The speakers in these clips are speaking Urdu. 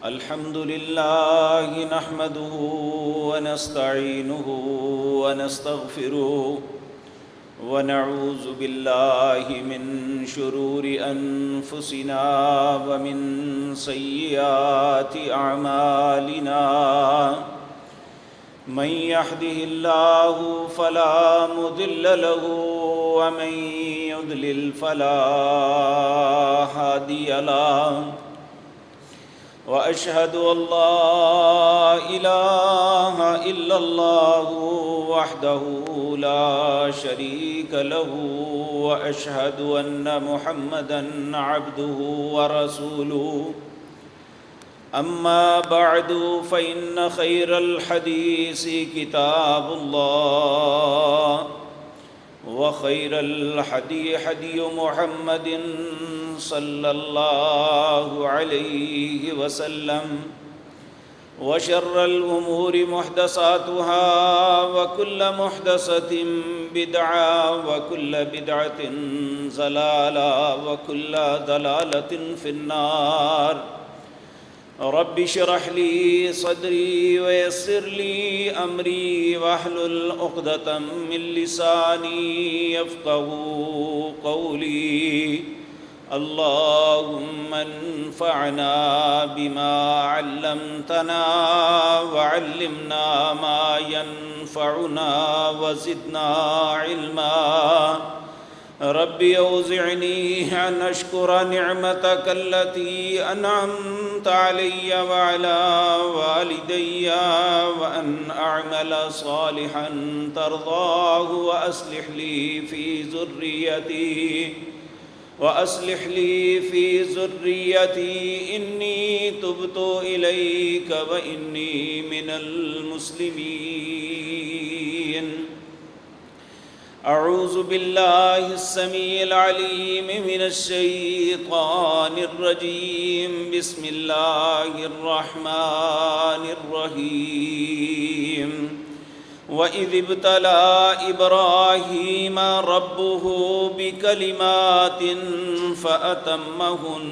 الحمد لله نحمده ونستعينه ونستغفره ونعوذ بالله من شرور أنفسنا ومن سيئات أعمالنا من يهده الله فلا مضل له ومن يضلل فلا هادي له وأشهد أن لا إله إلا الله وحده لا شريك له وأشهد أن محمدًا عبده ورسوله أما بعد فإن خير الحديث كتاب الله وخير الحدي حدي محمد صلى الله عليه وسلم وشر الأمور محدثاتها وكل محدثة بدعة وكل بدعة ضلالة وكل ضلالة في النار رب اشرح لي صدري ويسر لي أمري واحلل عقدة من لساني يفقهوا قولي اللهم انفعنا بما علمتنا وعلمنا ما ينفعنا وزدنا علما رب أوزعني أن أشكر نعمتك التي أنعمت علي وعلى والدي وأن أعمل صالحا ترضاه وأصلح لي في ذريتي إني تبت إليك وإني من المسلمين أعوذ بالله السميع العليم من الشيطان الرجيم بسم الله الرحمن الرحيم وَإِذِ ابْتَلَى إِبْرَاهِيمَ رَبُّهُ بِكَلِمَاتٍ فَأَتَمَّهُنَّ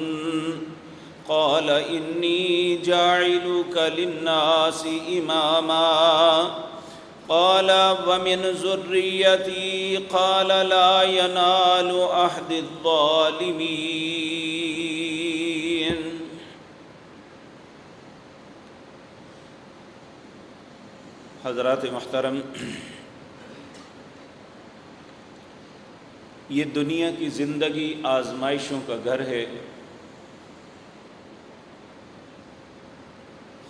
قَالَ إِنِّي جَاعِلُكَ لِلنَّاسِ إِمَامًا قال ومن ذريتي قال لا ينال عهد الظالمين. حضرات محترم، یہ دنیا کی زندگی آزمائشوں کا گھر ہے،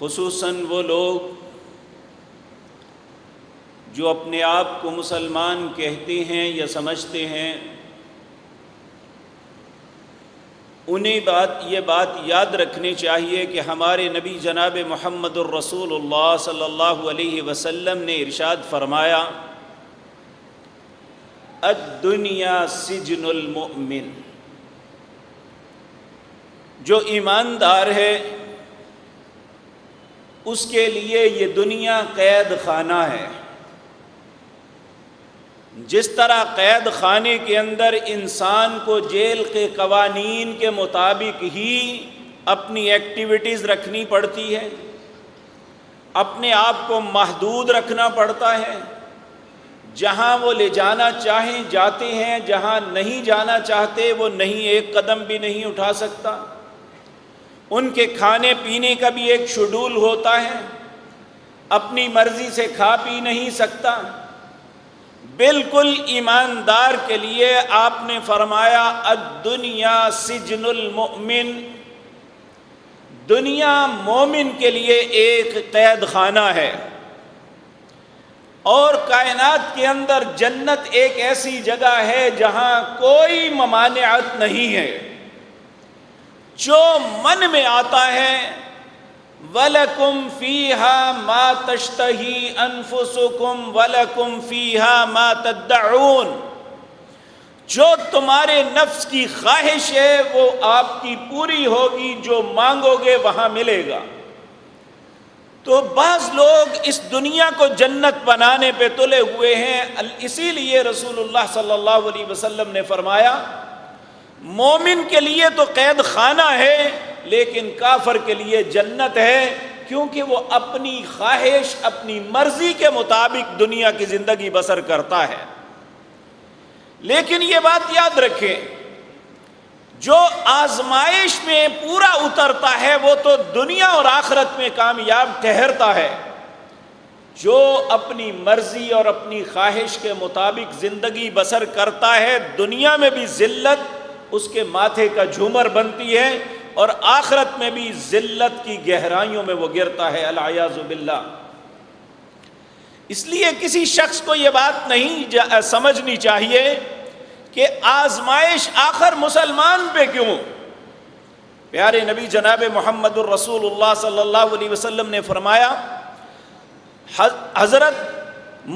خصوصاً وہ لوگ جو اپنے آپ کو مسلمان کہتے ہیں یا سمجھتے ہیں، انہیں یہ بات یاد رکھنی چاہیے کہ ہمارے نبی جناب محمد الرسول اللہ صلی اللہ علیہ وسلم نے ارشاد فرمایا الدنیا سجن المؤمن، جو ایماندار ہے اس کے لیے یہ دنیا قید خانہ ہے۔ جس طرح قید خانے کے اندر انسان کو جیل کے قوانین کے مطابق ہی اپنی ایکٹیویٹیز رکھنی پڑتی ہے، اپنے آپ کو محدود رکھنا پڑتا ہے، جہاں وہ لے جانا چاہیں جاتے ہیں، جہاں نہیں جانا چاہتے وہ نہیں ایک قدم بھی نہیں اٹھا سکتا، ان کے کھانے پینے کا بھی ایک شیڈول ہوتا ہے، اپنی مرضی سے کھا پی نہیں سکتا۔ بالکل ایماندار کے لیے آپ نے فرمایا الدنیا سجن المؤمن، دنیا مومن کے لیے ایک قید خانہ ہے، اور کائنات کے اندر جنت ایک ایسی جگہ ہے جہاں کوئی ممانعت نہیں ہے، جو من میں آتا ہے وَلَكُمْ فِيهَا مَا تَشْتَهِي أَنفُسُكُمْ وَلَكُمْ فِيهَا مَا تَدَّعُونَ، جو تمہارے نفس کی خواہش ہے وہ آپ کی پوری ہوگی، جو مانگو گے وہاں ملے گا۔ تو بعض لوگ اس دنیا کو جنت بنانے پہ تلے ہوئے ہیں، اسی لیے رسول اللہ صلی اللہ علیہ وسلم نے فرمایا مومن کے لیے تو قید خانہ ہے، لیکن کافر کے لیے جنت ہے، کیونکہ وہ اپنی خواہش، اپنی مرضی کے مطابق دنیا کی زندگی بسر کرتا ہے۔ لیکن یہ بات یاد رکھیں، جو آزمائش میں پورا اترتا ہے وہ تو دنیا اور آخرت میں کامیاب ٹھہرتا ہے۔ جو اپنی مرضی اور اپنی خواہش کے مطابق زندگی بسر کرتا ہے، دنیا میں بھی ذلت اس کے ماتھے کا جھومر بنتی ہے اور آخرت میں بھی ذلت کی گہرائیوں میں وہ گرتا ہے، العیاذ باللہ۔ اس لیے کسی شخص کو یہ بات نہیں سمجھنی چاہیے کہ آزمائش آخر مسلمان پہ کیوں؟ پیارے نبی جناب محمد الرسول اللہ صلی اللہ علیہ وسلم نے فرمایا، حضرت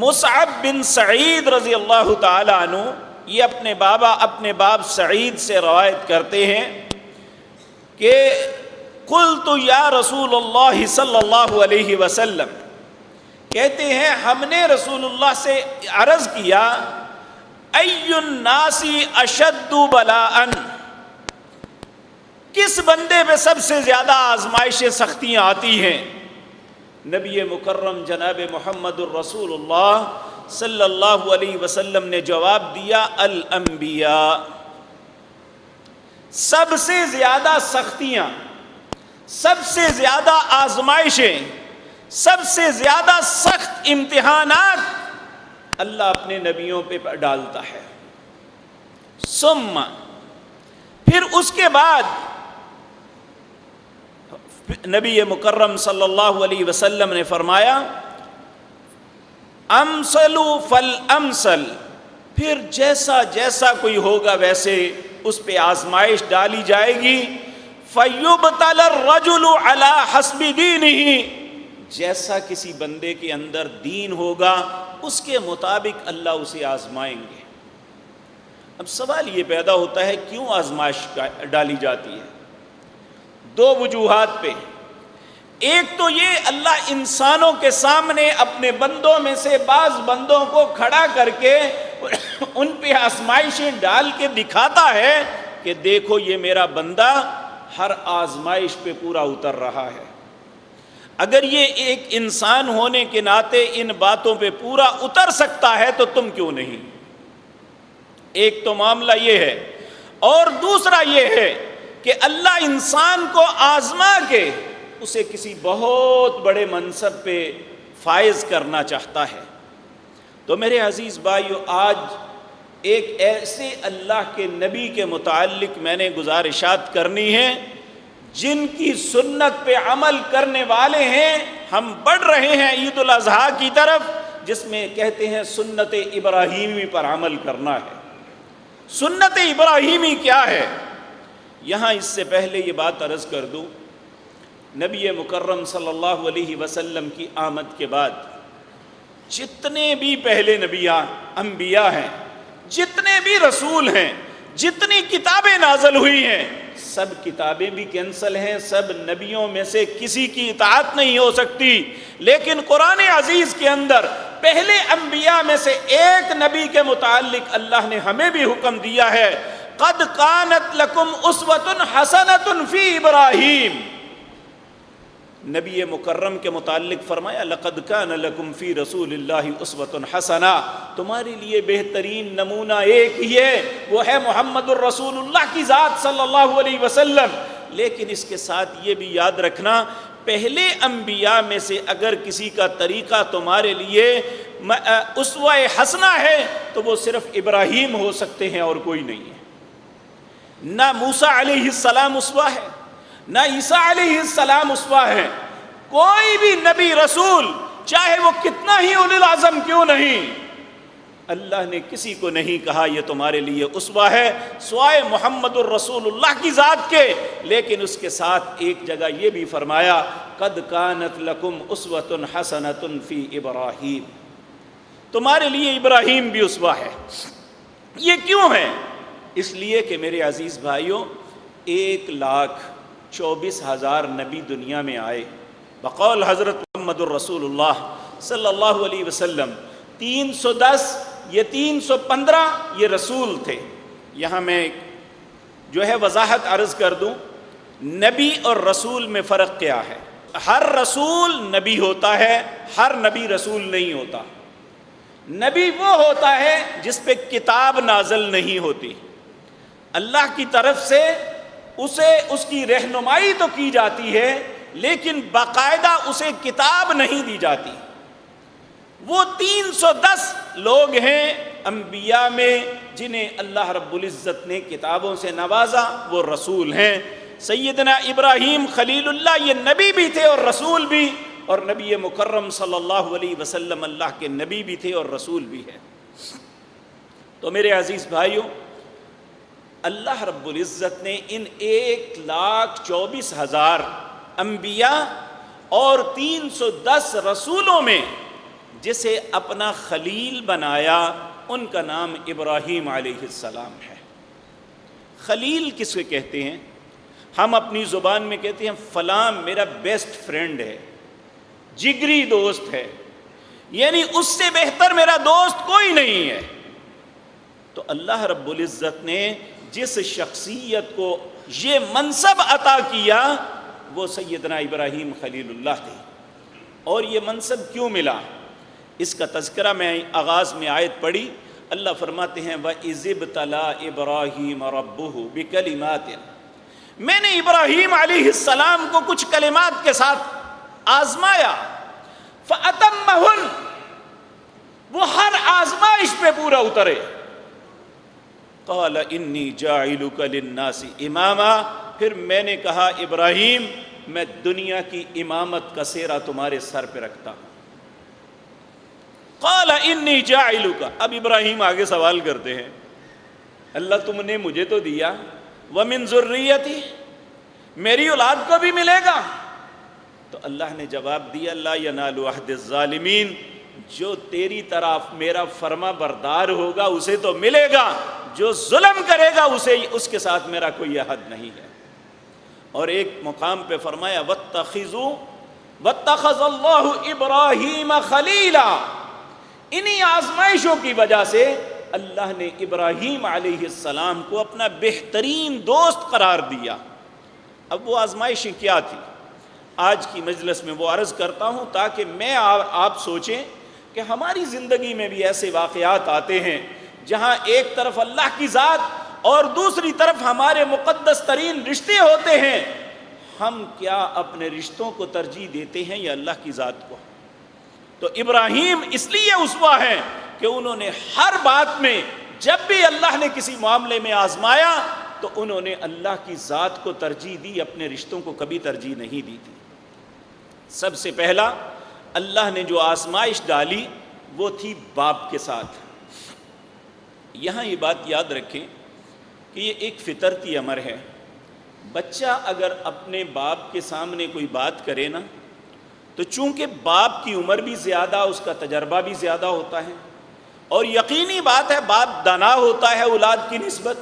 مصعب بن سعید رضی اللہ تعالی عنہ، یہ اپنے باپ سعید سے روایت کرتے ہیں کہ قلت یا رسول اللہ صلی اللہ علیہ وسلم، کہتے ہیں ہم نے رسول اللہ سے عرض کیا، ای الناس اشد بلاء، کس بندے پہ سب سے زیادہ آزمائشیں سختیاں آتی ہیں؟ نبی مکرم جناب محمد الرسول اللہ صلی اللہ علیہ وسلم نے جواب دیا، الانبیاء، سب سے زیادہ سختیاں، سب سے زیادہ آزمائشیں، سب سے زیادہ سخت امتحانات اللہ اپنے نبیوں پہ ڈالتا ہے۔ ثم، پھر اس کے بعد نبی مکرم صلی اللہ علیہ وسلم نے فرمایا، امثل فالامثل، پھر جیسا جیسا کوئی ہوگا ویسے اس پہ آزمائش ڈالی جائے گی۔ فیبتلی الرجل علی حسب دینہ، جیسا کسی بندے کے اندر دین ہوگا اس کے مطابق اللہ اسے آزمائیں گے۔ اب سوال یہ پیدا ہوتا ہے کیوں آزمائش ڈالی جاتی ہے؟ دو وجوہات پہ۔ ایک تو یہ اللہ انسانوں کے سامنے اپنے بندوں میں سے بعض بندوں کو کھڑا کر کے ان پہ آزمائشیں ڈال کے دکھاتا ہے کہ دیکھو یہ میرا بندہ ہر آزمائش پہ پورا اتر رہا ہے۔ اگر یہ ایک انسان ہونے کے ناطے ان باتوں پہ پورا اتر سکتا ہے تو تم کیوں نہیں؟ ایک تو معاملہ یہ ہے، اور دوسرا یہ ہے کہ اللہ انسان کو آزما کے اسے کسی بہت بڑے منصب پہ فائز کرنا چاہتا ہے۔ تو میرے عزیز بھائیو، آج ایک ایسے اللہ کے نبی کے متعلق میں نے گزارشات کرنی ہے جن کی سنت پہ عمل کرنے والے ہیں۔ ہم بڑھ رہے ہیں عید الاضحیٰ کی طرف، جس میں کہتے ہیں سنت ابراہیمی پر عمل کرنا ہے۔ سنت ابراہیمی کیا ہے؟ یہاں اس سے پہلے یہ بات عرض کر دوں، نبی مکرم صلی اللہ علیہ وسلم کی آمد کے بعد جتنے بھی پہلے انبیاء ہیں، جتنے بھی رسول ہیں، جتنی کتابیں نازل ہوئی ہیں، سب کتابیں بھی کینسل ہیں، سب نبیوں میں سے کسی کی اطاعت نہیں ہو سکتی۔ لیکن قرآن عزیز کے اندر پہلے انبیاء میں سے ایک نبی کے متعلق اللہ نے ہمیں بھی حکم دیا ہے، قد کانت لکم اسوۃ حسنۃ فی ابراہیم۔ نبی مکرم کے متعلق فرمایا، لقد کان لکم فی رسول اللہ اسوۃ حسنہ، تمہارے لیے بہترین نمونہ ایک ہی ہے، وہ ہے محمد الرسول اللہ کی ذات صلی اللہ علیہ وسلم۔ لیکن اس کے ساتھ یہ بھی یاد رکھنا، پہلے انبیاء میں سے اگر کسی کا طریقہ تمہارے لیے اسوہ حسنہ ہے تو وہ صرف ابراہیم ہو سکتے ہیں اور کوئی نہیں ہے۔ نہ موسیٰ علیہ السلام اسوہ ہے، نہ عیسیٰ علیہ السلام اسوہ ہے۔ کوئی بھی نبی رسول چاہے وہ کتنا ہی اولو العزم کیوں نہیں، اللہ نے کسی کو نہیں کہا یہ تمہارے لیے اسوہ ہے سوائے محمد الرسول اللہ کی ذات کے۔ لیکن اس کے ساتھ ایک جگہ یہ بھی فرمایا، قد کانت لکم اسوۃ حسنۃ فی ابراہیم، تمہارے لیے ابراہیم بھی اسوہ ہے۔ یہ کیوں ہے؟ اس لیے کہ میرے عزیز بھائیوں، 1,24,000 نبی دنیا میں آئے، بقول حضرت محمد الرسول اللہ صلی اللہ علیہ وسلم 310 یہ 315 یہ رسول تھے۔ یہاں میں جو ہے وضاحت عرض کر دوں، نبی اور رسول میں فرق کیا ہے؟ ہر رسول نبی ہوتا ہے، ہر نبی رسول نہیں ہوتا۔ نبی وہ ہوتا ہے جس پہ کتاب نازل نہیں ہوتی، اللہ کی طرف سے اسے اس کی رہنمائی تو کی جاتی ہے لیکن باقاعدہ اسے کتاب نہیں دی جاتی۔ وہ 310 لوگ ہیں انبیاء میں جنہیں اللہ رب العزت نے کتابوں سے نوازا، وہ رسول ہیں۔ سیدنا ابراہیم خلیل اللہ یہ نبی بھی تھے اور رسول بھی، اور نبی مکرم صلی اللہ علیہ وسلم اللہ کے نبی بھی تھے اور رسول بھی ہیں۔ تو میرے عزیز بھائیوں، اللہ رب العزت نے ان 1,24,000 انبیاء اور 310 رسولوں میں جسے اپنا خلیل بنایا ان کا نام ابراہیم علیہ السلام ہے۔ خلیل کس کو کہتے ہیں؟ ہم اپنی زبان میں کہتے ہیں فلاں میرا بیسٹ فرینڈ ہے، جگری دوست ہے، یعنی اس سے بہتر میرا دوست کوئی نہیں ہے۔ تو اللہ رب العزت نے جس شخصیت کو یہ منصب عطا کیا وہ سیدنا ابراہیم خلیل اللہ تھے۔ اور یہ منصب کیوں ملا؟ اس کا تذکرہ میں آغاز میں آیت پڑھی، اللہ فرماتے ہیں وَإِذِ ابْتَلَىٰ إِبْرَاهِيمَ رَبُّهُ بِكَلِمَاتٍ، میں نے ابراہیم علیہ السلام کو کچھ کلمات کے ساتھ آزمایا، فَأَتَمَّهُنَّ، وہ ہر آزمائش پہ پورا اترے۔ قَالَ إِنِّي جَاعِلُكَ لِلنَّاسِ إِمَامًا، پھر میں نے کہا ابراہیم میں دنیا کی امامت کا سہرہ تمہارے سر پہ رکھتا ہوں۔ قَالَ إِنِّي جَاعِلُكَ، اب ابراہیم آگے سوال کرتے ہیں اللہ تم نے مجھے تو دیا، وَمِن ذُرِّيَّتِي، میری اولاد کو بھی ملے گا؟ تو اللہ نے جواب دیا لا ینال عہد الظالمین، جو تیری طرف میرا فرما بردار ہوگا اسے تو ملے گا، جو ظلم کرے گا اسے اس کے ساتھ میرا کوئی عہد نہیں ہے۔ اور ایک مقام پہ فرمایا وَاتَّخَذَ اللَّهُ إِبْرَاهِيمَ خَلِيلًا، انہی آزمائشوں کی وجہ سے اللہ نے ابراہیم علیہ السلام کو اپنا بہترین دوست قرار دیا۔ اب وہ آزمائشیں کیا تھی آج کی مجلس میں وہ عرض کرتا ہوں تاکہ میں آپ سوچیں کہ ہماری زندگی میں بھی ایسے واقعات آتے ہیں جہاں ایک طرف اللہ کی ذات اور دوسری طرف ہمارے مقدس ترین رشتے ہوتے ہیں، ہم کیا اپنے رشتوں کو ترجیح دیتے ہیں یا اللہ کی ذات کو؟ تو ابراہیم اس لیے اسوہ ہیں کہ انہوں نے ہر بات میں جب بھی اللہ نے کسی معاملے میں آزمایا تو انہوں نے اللہ کی ذات کو ترجیح دی، اپنے رشتوں کو کبھی ترجیح نہیں دی تھی۔ سب سے پہلا اللہ نے جو آزمائش ڈالی وہ تھی باپ کے ساتھ۔ یہاں یہ بات یاد رکھیں کہ یہ ایک فطرتی امر ہے، بچہ اگر اپنے باپ کے سامنے کوئی بات کرے نا تو چونکہ باپ کی عمر بھی زیادہ، اس کا تجربہ بھی زیادہ ہوتا ہے، اور یقینی بات ہے باپ دانا ہوتا ہے اولاد کی نسبت،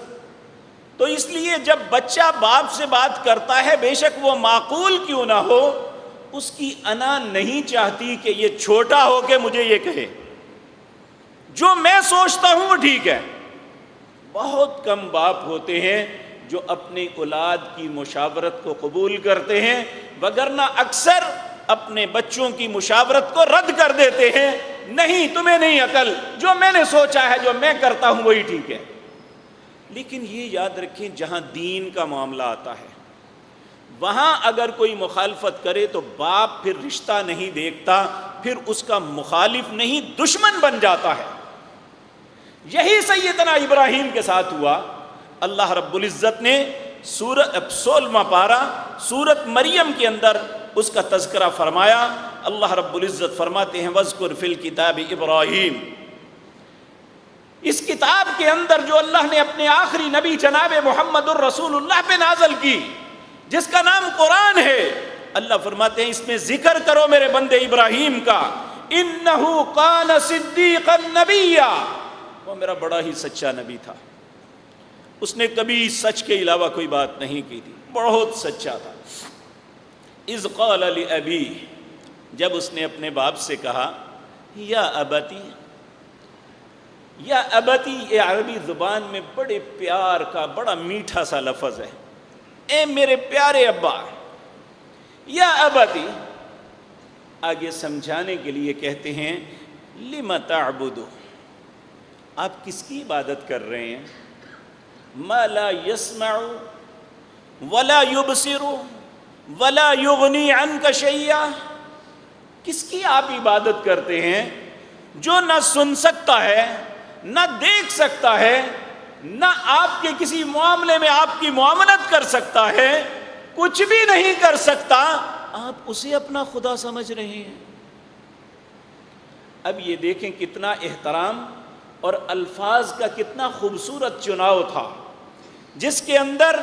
تو اس لیے جب بچہ باپ سے بات کرتا ہے بے شک وہ معقول کیوں نہ ہو، اس کی انا نہیں چاہتی کہ یہ چھوٹا ہو کے مجھے یہ کہے، جو میں سوچتا ہوں وہ ٹھیک ہے۔ بہت کم باپ ہوتے ہیں جو اپنی اولاد کی مشاورت کو قبول کرتے ہیں، وگرنہ اکثر اپنے بچوں کی مشاورت کو رد کر دیتے ہیں، نہیں تمہیں نہیں عقل، جو میں نے سوچا ہے جو میں کرتا ہوں وہی ٹھیک ہے۔ لیکن یہ یاد رکھیں جہاں دین کا معاملہ آتا ہے وہاں اگر کوئی مخالفت کرے تو باپ پھر رشتہ نہیں دیکھتا، پھر اس کا مخالف نہیں دشمن بن جاتا ہے۔ یہی سیدنا ابراہیم کے ساتھ ہوا۔ اللہ رب العزت نے سورۃ 16واں پارہ سورۃ مریم کے اندر اس کا تذکرہ فرمایا۔ اللہ رب العزت فرماتے ہیں وَاذْكُرْ فِي الْكِتَابِ ابراہیم، اس کتاب کے اندر جو اللہ نے اپنے آخری نبی جناب محمد الرسول اللہ پہ نازل کی جس کا نام قرآن ہے، اللہ فرماتے ہیں اس میں ذکر کرو میرے بندے ابراہیم کا، اِنَّهُ كَانَ صِدِّيقًا نَبِيًّا، وہ میرا بڑا ہی سچا نبی تھا، اس نے کبھی سچ کے علاوہ کوئی بات نہیں کی تھی، بہت سچا تھا۔ اذ قال لأبیہ، جب اس نے اپنے باپ سے کہا یا ابتی، یا ابتی یہ عربی زبان میں بڑے پیار کا بڑا میٹھا سا لفظ ہے، اے میرے پیارے ابا، یا ابتی، آگے سمجھانے کے لیے کہتے ہیں لم تعبدو، آپ کس کی عبادت کر رہے ہیں؟ ما لا يسمع ولا يبصر ولا يغني عنك شيئا، کس کی آپ عبادت کرتے ہیں جو نہ سن سکتا ہے، نہ دیکھ سکتا ہے، نہ آپ کے کسی معاملے میں آپ کی معاونت کر سکتا ہے، کچھ بھی نہیں کر سکتا، آپ اسے اپنا خدا سمجھ رہے ہیں؟ اب یہ دیکھیں کتنا احترام اور الفاظ کا کتنا خوبصورت چناؤ تھا، جس کے اندر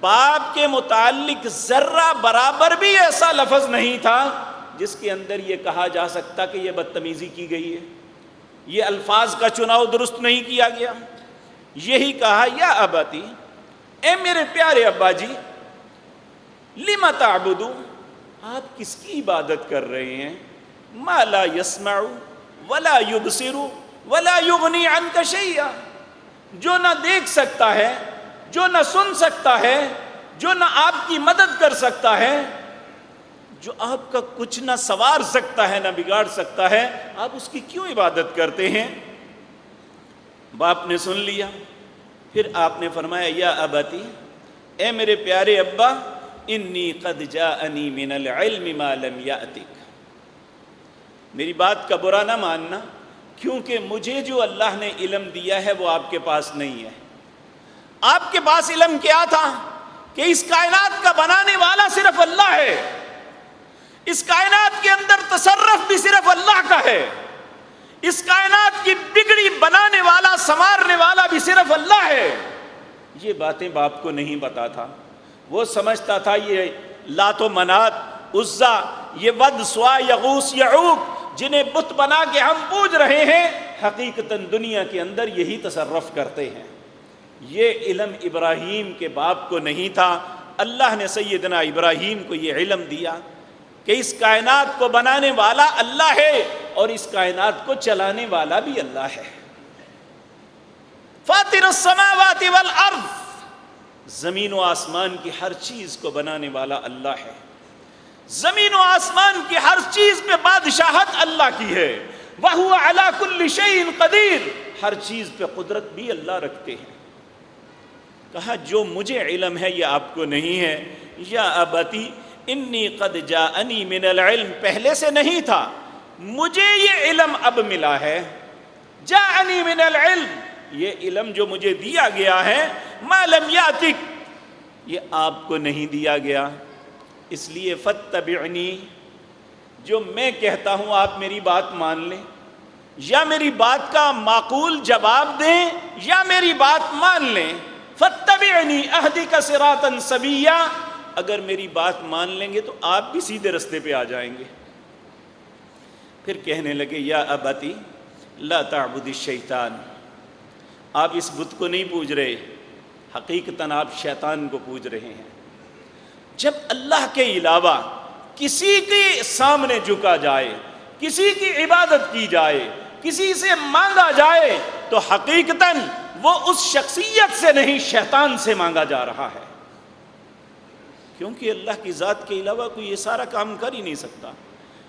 باپ کے متعلق ذرہ برابر بھی ایسا لفظ نہیں تھا جس کے اندر یہ کہا جا سکتا کہ یہ بدتمیزی کی گئی ہے، یہ الفاظ کا چناؤ درست نہیں کیا گیا۔ یہی کہا یا ابتی، اے میرے پیارے ابا جی، لم تعبدو، آپ کس کی عبادت کر رہے ہیں؟ ما لا يسمع ولا يبصر ولا يغني عنك شيئا، جو نہ دیکھ سکتا ہے، جو نہ سن سکتا ہے، جو نہ آپ کی مدد کر سکتا ہے، جو آپ کا کچھ نہ سنوار سکتا ہے، نہ بگاڑ سکتا ہے، آپ اس کی کیوں عبادت کرتے ہیں؟ باپ نے سن لیا، پھر آپ نے فرمایا یا ابتی، اے میرے پیارے ابا، انی قد جاءنی من العلم ما لم یأتک، میری بات کا برا نہ ماننا، کیونکہ مجھے جو اللہ نے علم دیا ہے وہ آپ کے پاس نہیں ہے۔ آپ کے پاس علم کیا تھا؟ کہ اس کائنات کا بنانے والا صرف اللہ ہے، اس کائنات کے اندر تصرف بھی صرف اللہ کا ہے، اس کائنات کی بگڑی بنانے والا سنوارنے والا بھی صرف اللہ ہے۔ یہ باتیں باپ کو نہیں پتا تھا، وہ سمجھتا تھا یہ لات و منات، عزا، یہ ود، سوا، یغوث، یعوق، جنہیں بت بنا کے ہم پوج رہے ہیں، حقیقتاً دنیا کے اندر یہی تصرف کرتے ہیں۔ یہ علم ابراہیم کے باپ کو نہیں تھا، اللہ نے سیدنا ابراہیم کو یہ علم دیا کہ اس کائنات کو بنانے والا اللہ ہے اور اس کائنات کو چلانے والا بھی اللہ ہے۔ فاطر السماوات والارض، زمین و آسمان کی ہر چیز کو بنانے والا اللہ ہے، زمین و آسمان کی ہر چیز پہ بادشاہت اللہ کی ہے، وَهُوَ عَلَى كُلِّ شَيْءٍ قَدِيرٌ، ہر چیز پہ قدرت بھی اللہ رکھتے ہیں۔ کہا جو مجھے علم ہے یہ آپ کو نہیں ہے۔ یا ابتی انی قد جاءنی من العلم، پہلے سے نہیں تھا، مجھے یہ علم اب ملا ہے۔ جاءنی من العلم، یہ علم جو مجھے دیا گیا ہے، ما لم یاتک، یہ آپ کو نہیں دیا گیا، اس لیے فاتبعنی، جو میں کہتا ہوں آپ میری بات مان لیں، یا میری بات کا معقول جواب دیں یا میری بات مان لیں۔ فاتبعنی اہدک صراطا سویا، اگر میری بات مان لیں گے تو آپ بھی سیدھے رستے پہ آ جائیں گے۔ پھر کہنے لگے یا ابتی لا تعبد الشیطان، آپ اس بت کو نہیں پوج رہے، حقیقتاً آپ شیطان کو پوج رہے ہیں۔ جب اللہ کے علاوہ کسی کے سامنے جھکا جائے، کسی کی عبادت کی جائے، کسی سے مانگا جائے، تو حقیقتاً وہ اس شخصیت سے نہیں، شیطان سے مانگا جا رہا ہے، کیونکہ اللہ کی ذات کے علاوہ کوئی یہ سارا کام کر ہی نہیں سکتا،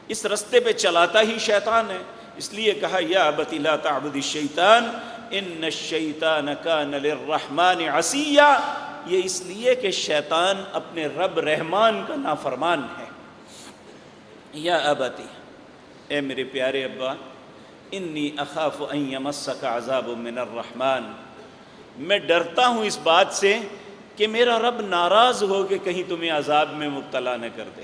اس رستے پہ چلاتا ہی شیطان ہے۔ اس لیے کہا یا ابت لا تعبد الشیطان ان الشیطان کان للرحمن عصیا، یہ اس لیے کہ شیطان اپنے رب رحمان کا نافرمان ہے۔ یا ابتی، اے میرے پیارے ابا، انی اخاف ان یمسک عذاب من الرحمن، میں ڈرتا ہوں اس بات سے کہ میرا رب ناراض ہو کہ کہیں تمہیں عذاب میں مبتلا نہ کر دے۔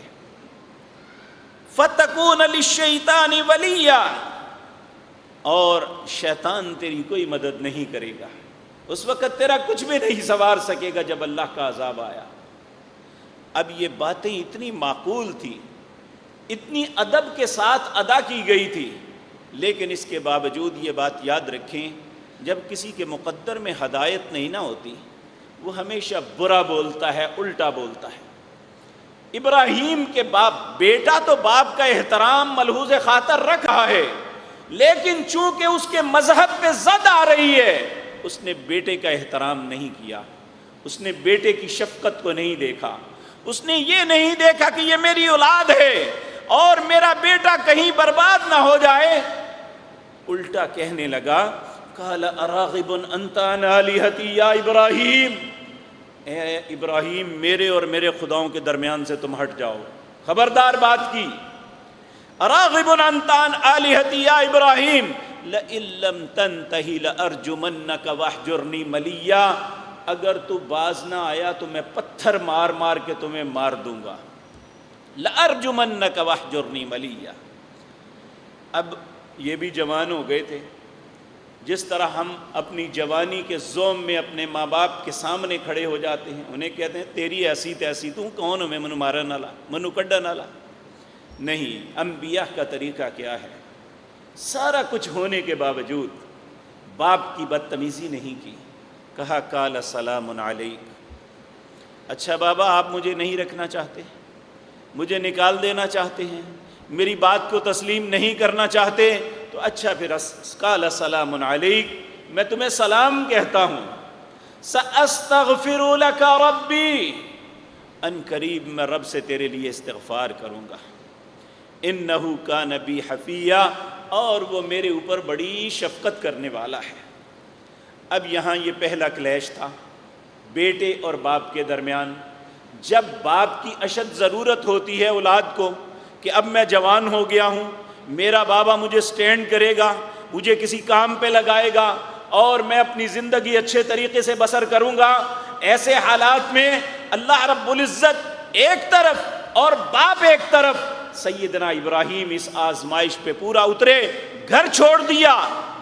فتکون للشیطان ولیا، اور شیطان تیری کوئی مدد نہیں کرے گا، اس وقت تیرا کچھ بھی نہیں سنوار سکے گا جب اللہ کا عذاب آیا۔ اب یہ باتیں اتنی معقول تھی، اتنی ادب کے ساتھ ادا کی گئی تھی، لیکن اس کے باوجود یہ بات یاد رکھیں، جب کسی کے مقدر میں ہدایت نہیں نہ ہوتی، وہ ہمیشہ برا بولتا ہے، الٹا بولتا ہے۔ ابراہیم کے باپ، بیٹا تو باپ کا احترام ملحوظ خاطر رکھ رہا ہے، لیکن چونکہ اس کے مذہب پہ زد آ رہی ہے، اس نے بیٹے کا احترام نہیں کیا، اس نے بیٹے کی شفقت کو نہیں دیکھا، اس نے یہ نہیں دیکھا کہ یہ میری اولاد ہے اور میرا بیٹا کہیں برباد نہ ہو جائے، الٹا کہنے لگا قال اراغب انت عن آلہتی یا ابراہیم، اے ابراہیم میرے اور میرے خداؤں کے درمیان سے تم ہٹ جاؤ، خبردار بات کی، اراغب انت عن آلہتی یا ابراہیم لئن لم تنتہی لارجمنک واہجرنی ملیا، اگر تو باز نہ آیا تو میں پتھر مار مار کے تمہیں مار دوں گا، لارجمنک واہجرنی ملیا۔ اب یہ بھی جوان ہو گئے تھے، جس طرح ہم اپنی جوانی کے زوم میں اپنے ماں باپ کے سامنے کھڑے ہو جاتے ہیں، انہیں کہتے ہیں تیری ایسی تیسی، تو کون ہو میں منو مارن والا، منو کڈن والا؟ نہیں، انبیاء کا طریقہ کیا ہے؟ سارا کچھ ہونے کے باوجود باپ کی بدتمیزی نہیں کی، کہا قال سلام علیک، اچھا بابا آپ مجھے نہیں رکھنا چاہتے، مجھے نکال دینا چاہتے ہیں، میری بات کو تسلیم نہیں کرنا چاہتے، تو اچھا پھر قال سلام علیک، میں تمہیں سلام کہتا ہوں، سأستغفر لک ربی، ان قریب میں رب سے تیرے لیے استغفار کروں گا، انہ کان بی حفیہ، اور وہ میرے اوپر بڑی شفقت کرنے والا ہے۔ اب یہاں یہ پہلا کلیش تھا بیٹے اور باپ کے درمیان، جب باپ کی اشد ضرورت ہوتی ہے اولاد کو کہ اب میں جوان ہو گیا ہوں، میرا بابا مجھے سٹینڈ کرے گا، مجھے کسی کام پہ لگائے گا اور میں اپنی زندگی اچھے طریقے سے بسر کروں گا، ایسے حالات میں اللہ رب العزت ایک طرف اور باپ ایک طرف، سیدنا ابراہیم اس آزمائش پہ پورا اترے، گھر چھوڑ دیا،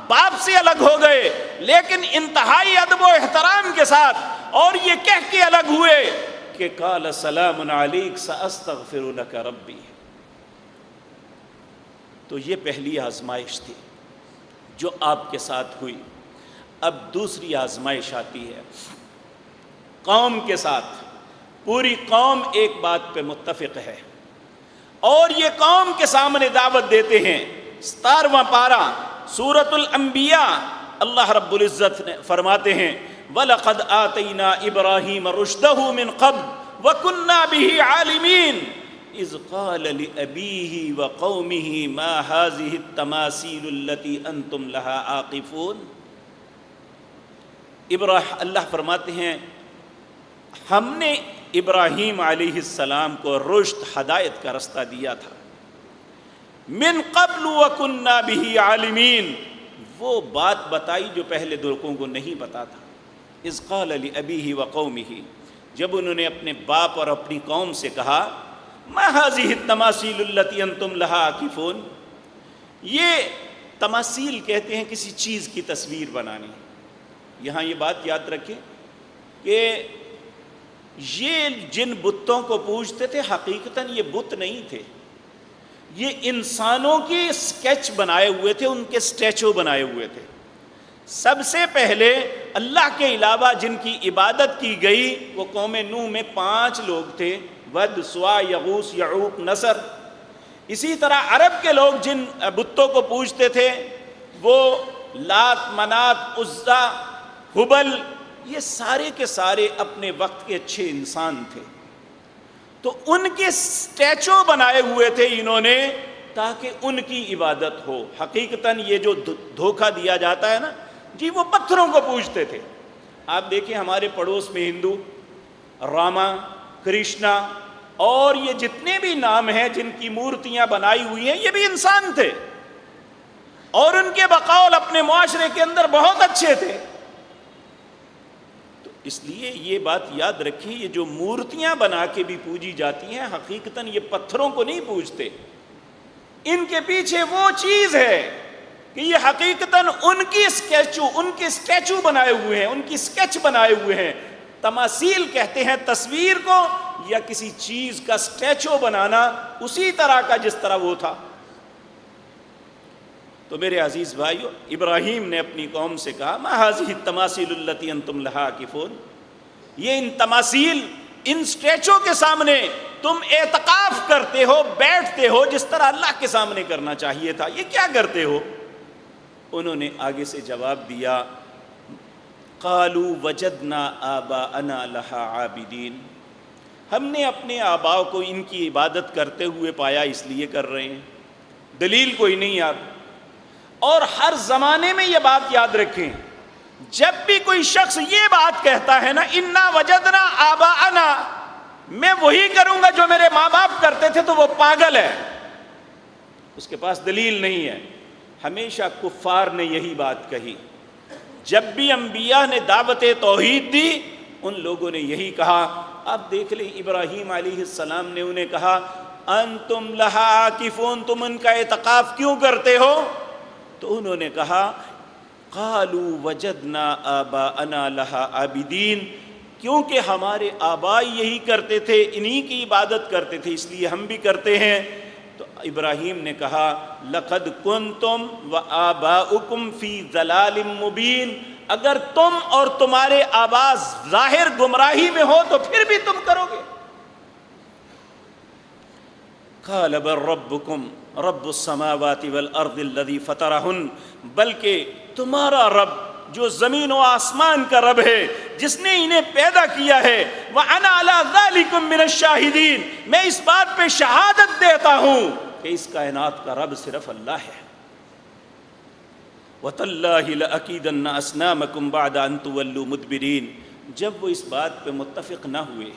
باپ سے الگ ہو گئے، لیکن انتہائی ادب و احترام کے ساتھ، اور یہ کہہ کے الگ ہوئے کہ قال سلام علیک سأستغفر لک ربی۔ تو یہ پہلی آزمائش تھی جو آپ کے ساتھ ہوئی۔ اب دوسری آزمائش آتی ہے قوم کے ساتھ، پوری قوم ایک بات پہ متفق ہے اور یہ قوم کے سامنے دعوت دیتے ہیں۔ 17واں پارہ سورۃ الانبیاء، اللہ رب العزت نے فرماتے ہیں وَلَقَدْ آتَيْنَا إِبْرَاهِيمَ رُشْدَهُ مِنْ قَبْلُ وَكُنَّا بِهِ عَالِمِينَ إِذْ قَالَ لِأَبِيهِ وَقَوْمِهِ مَا هَٰذِهِ التَّمَاثِيلُ الَّتِي أَنْتُمْ لَهَا عَاقِفُونَ۔ اللہ فرماتے ہیں ہم نے ابراہیم علیہ السلام کو رشد، ہدایت کا رستہ دیا تھا، من قبل وَكُنَّا بِهِ عَالِمِينَ، وہ بات بتائی جو پہلے لوگوں کو نہیں پتا تھا۔ اذ قال لأبیہ وقومہ، جب انہوں نے اپنے باپ اور اپنی قوم سے کہا ما هذه التماثیل التي انتم لها عاکفون، یہ تماثیل کہتے ہیں کسی چیز کی تصویر بنانی۔ یہاں یہ بات یاد رکھیں کہ یہ جن بتوں کو پوجتے تھے حقیقتاً یہ بت نہیں تھے، یہ انسانوں کی سکیچ بنائے ہوئے تھے، ان کے سٹیچو بنائے ہوئے تھے۔ سب سے پہلے اللہ کے علاوہ جن کی عبادت کی گئی وہ قوم نوح میں 5 لوگ تھے، ود، سوا، یغوث، یعوق، نصر۔ اسی طرح عرب کے لوگ جن بتوں کو پوجتے تھے وہ لات، منات، عزا، ہبل، یہ سارے کے سارے اپنے وقت کے اچھے انسان تھے، تو ان کے سٹیچو بنائے ہوئے تھے انہوں نے تاکہ ان کی عبادت ہو۔ حقیقتاً یہ جو دھوکہ دیا جاتا ہے نا، جی وہ پتھروں کو پوجتے تھے۔ آپ دیکھیں ہمارے پڑوس میں ہندو، راما، کرشنا اور یہ جتنے بھی نام ہیں جن کی مورتیاں بنائی ہوئی ہیں، یہ بھی انسان تھے اور ان کے بقول اپنے معاشرے کے اندر بہت اچھے تھے۔ تو اس لیے یہ بات یاد رکھیں، یہ جو مورتیاں بنا کے بھی پوجی جاتی ہیں حقیقتاً یہ پتھروں کو نہیں پوجتے، ان کے پیچھے وہ چیز ہے کہ یہ حقیقتاً ان کی سٹیچو بنائے ہوئے ہیں، ان کی سکیچ بنائے ہوئے ہیں۔ تماثیل کہتے ہیں تصویر کو یا کسی چیز کا سٹیچو بنانا اسی طرح کا جس طرح وہ تھا۔ تو میرے عزیز بھائیو، ابراہیم نے اپنی قوم سے کہا ما هذه التماثیل التي انتم لها عاکفون، یہ ان تماثیل، ان سٹیچو کے سامنے تم اعتکاف کرتے ہو، بیٹھتے ہو جس طرح اللہ کے سامنے کرنا چاہیے تھا، یہ کیا کرتے ہو؟ انہوں نے آگے سے جواب دیا قالوا وجدنا آباءنا لها عابدین، ہم نے اپنے آباء کو ان کی عبادت کرتے ہوئے پایا، اس لیے کر رہے ہیں، دلیل کوئی نہیں یاد۔ اور ہر زمانے میں یہ بات یاد رکھیں، جب بھی کوئی شخص یہ بات کہتا ہے نا انا وجدنا آباءنا، میں وہی کروں گا جو میرے ماں باپ کرتے تھے، تو وہ پاگل ہے، اس کے پاس دلیل نہیں ہے۔ ہمیشہ کفار نے یہی بات کہی، جب بھی انبیاء نے دعوت توحید دی ان لوگوں نے یہی کہا۔ اب دیکھ لیں ابراہیم علیہ السلام نے انہیں کہا انتم لہا عاکفون، تم ان کا اعتکاف کیوں کرتے ہو؟ تو انہوں نے کہا قالوا وجدنا آباءنا لہا عابدین، کیونکہ ہمارے آباء یہی کرتے تھے، انہی کی عبادت کرتے تھے، اس لیے ہم بھی کرتے ہیں۔ تو ابراہیم نے کہا لقد کنتم وآباؤکم فی ضلال مبین، اگر تم اور تمہارے آباء ظاہر گمراہی میں ہو تو پھر بھی تم کرو گے۔ قال بل ربکم رب السماوات والارض الذی فطرہن، بلکہ تمہارا رب جو زمین و آسمان کا رب ہے، جس نے انہیں پیدا کیا ہے، وَأَنَا عَلَىٰ ذَلِكُم مِّنَ الشَّاهِدِينَ، میں اس بات پہ شہادت دیتا ہوں کہ اس کائنات کا رب صرف اللہ ہے۔ وَتَاللَّهِ لَأَكِيدَنَّ أَصْنَامَكُمْ بَعْدَ أَن تُوَلُّوا مُدْبِرِينَ، جب وہ اس بات پہ متفق نہ ہوئے،